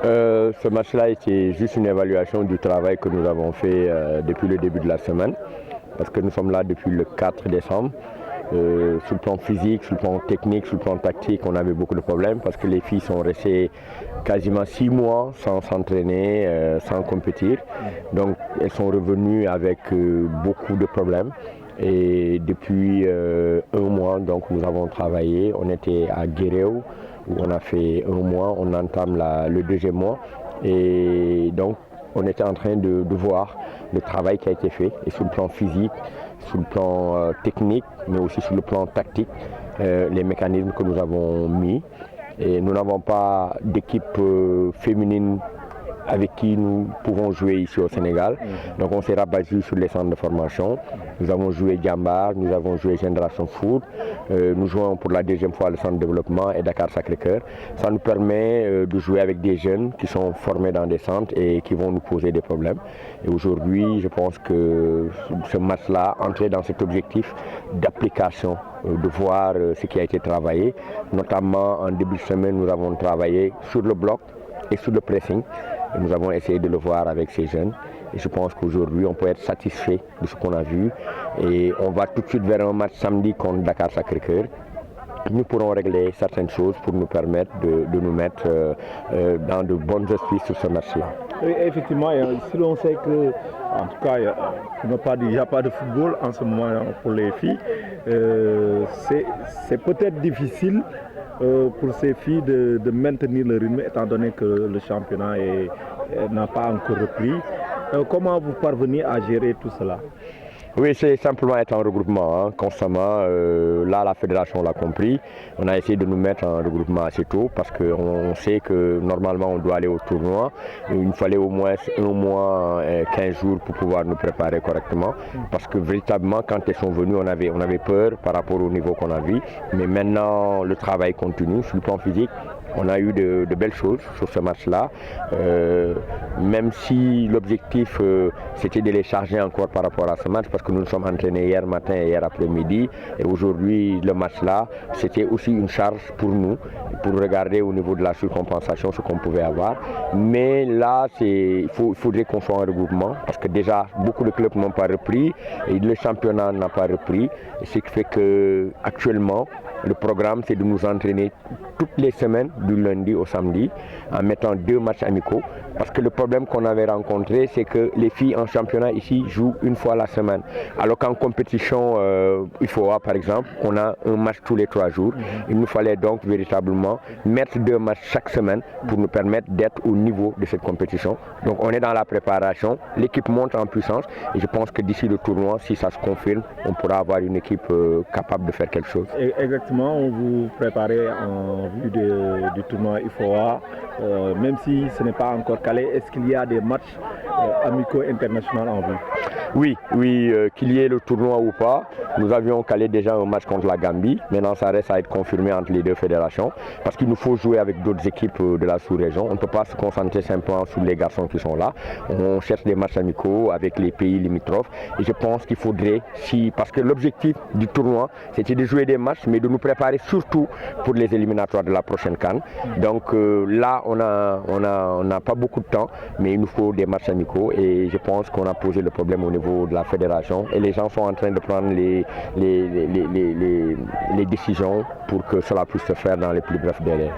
Ce match-là était juste une évaluation du travail que nous avons fait depuis le début de la semaine, parce que nous sommes là depuis le 4 décembre. Sur le plan physique, sur le plan technique, sur le plan tactique, on avait beaucoup de problèmes parce que les filles sont restées quasiment 6 mois sans s'entraîner, sans compétir. Donc elles sont revenues avec beaucoup de problèmes. Et depuis un mois, donc, nous avons travaillé. On était à Guéréo, où on a fait un mois. On entame le deuxième mois. Et donc, on était en train de voir le travail qui a été fait, et sur le plan physique, sur le plan technique, mais aussi sur le plan tactique, les mécanismes que nous avons mis. Et nous n'avons pas d'équipe féminine avec qui nous pouvons jouer ici au Sénégal. Donc on s'est rabattu sur les centres de formation. Nous avons joué Djambar, nous avons joué Génération Foot, nous jouons pour la deuxième fois le centre de développement et Dakar Sacré-Cœur. Ça nous permet de jouer avec des jeunes qui sont formés dans des centres et qui vont nous poser des problèmes. Et aujourd'hui, je pense que ce match-là entrait dans cet objectif d'application, de voir ce qui a été travaillé. Notamment en début de semaine, nous avons travaillé sur le bloc et sur le pressing. Et nous avons essayé de le voir avec ces jeunes. Et je pense qu'aujourd'hui, on peut être satisfait de ce qu'on a vu. Et on va tout de suite vers un match samedi contre Dakar Sacré-Cœur. Nous pourrons régler certaines choses pour nous permettre de nous mettre dans de bonnes auspices sur ce match-là. Oui, effectivement, si l'on sait que, en tout cas, il n'y a pas de football en ce moment pour les filles, c'est peut-être difficile pour ces filles de maintenir le rythme, étant donné que le championnat n'a pas encore repris. Comment vous parvenez à gérer tout cela? Oui, c'est simplement être en regroupement, constamment. Là, la fédération l'a compris. On a essayé de nous mettre en regroupement assez tôt parce qu'on sait que normalement on doit aller au tournoi. Il nous fallait au moins un mois, 15 jours pour pouvoir nous préparer correctement. Parce que véritablement, quand elles sont venues, on avait peur par rapport au niveau qu'on a vu. Mais maintenant, le travail continue sur le plan physique. On a eu de belles choses sur ce match-là, même si l'objectif c'était de les charger encore par rapport à ce match, parce que nous nous sommes entraînés hier matin et hier après-midi, et aujourd'hui le match-là c'était aussi une charge pour nous, pour regarder au niveau de la surcompensation ce qu'on pouvait avoir. Mais là, il faudrait qu'on soit en regroupement, parce que déjà beaucoup de clubs n'ont pas repris, et le championnat n'a pas repris, ce qui fait qu'actuellement, le programme, c'est de nous entraîner toutes les semaines, du lundi au samedi, en mettant 2 matchs amicaux. Parce que le problème qu'on avait rencontré, c'est que les filles en championnat ici jouent une fois la semaine. Alors qu'en compétition UFOA, par exemple, on a un match tous les 3 jours. Il nous fallait donc véritablement mettre 2 matchs chaque semaine pour nous permettre d'être au niveau de cette compétition. Donc on est dans la préparation, l'équipe monte en puissance et je pense que d'ici le tournoi, si ça se confirme, on pourra avoir une équipe capable de faire quelque chose. Exactement, on vous préparez en vue du tournoi UFOA, même si ce n'est pas encore calé. Est-ce qu'il y a des matchs amicaux internationaux en vue? Oui, qu'il y ait le tournoi ou pas, nous avions calé déjà un match contre la Gambie. Maintenant, ça reste à être confirmé entre les deux fédérations parce qu'il nous faut jouer avec d'autres équipes de la sous-région. On ne peut pas se concentrer simplement sur les garçons qui sont là. On cherche des matchs amicaux avec les pays limitrophes et je pense qu'il faudrait, parce que l'objectif du tournoi, c'était de jouer des matchs, mais de nous préparer surtout pour les éliminatoires de la prochaine CAN. Donc là, on n'a pas beaucoup de temps, mais il nous faut des matchs amicaux et je pense qu'on a posé le problème au niveau de la fédération et les gens sont en train de prendre les décisions pour que cela puisse se faire dans les plus brefs délais.